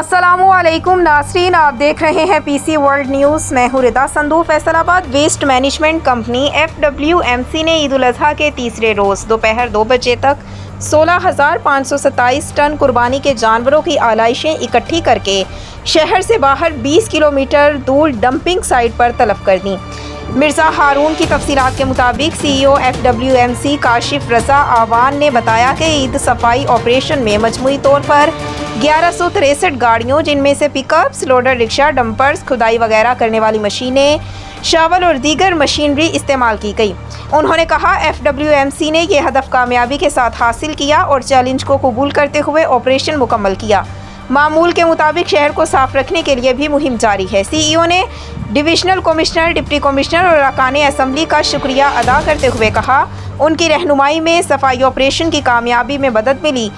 अस्सलामुअलैकुम नाज़रीन, आप देख रहे हैं पीसी वर्ल्ड न्यूज़। मैं हूँ Rida Sandhu. Faisalabad waste management company FWMC ने ईद उल अज़हा के तीसरे रोज़ दोपहर 2 बजे तक 16,527 टन कुर्बानी के जानवरों की आलाइशें इकट्ठी करके शहर से बाहर 20 किलोमीटर दूर डंपिंग साइट पर तलब कर दी। मिर्ज़ा हारून की तफसीलात के मुताबिक CEO FWMC काशिफ रज़ा आवान ने बताया कि ईद सफाई ऑपरेशन में मजमूई तौर पर 1163 गाड़ियों, जिनमें से पिकअप्स, लोडर रिक्शा, डंपर्स, खुदाई वगैरह करने वाली मशीनें, शावल और दीगर मशीनरी इस्तेमाल की गई। उन्होंने कहा FWMC ने यह हदफ कामयाबी के साथ हासिल किया और चैलेंज को कबूल करते हुए ऑपरेशन मुकम्मल किया। मामूल के मुताबिक शहर को साफ रखने के लिए भी मुहिम जारी है। CEO ने डिविजनल कमिश्नर, डिप्टी कमिश्नर और अरकाने असम्बली का शुक्रिया अदा करते हुए कहा, उनकी रहनुमाई में सफाई ऑपरेशन की कामयाबी में मदद मिली।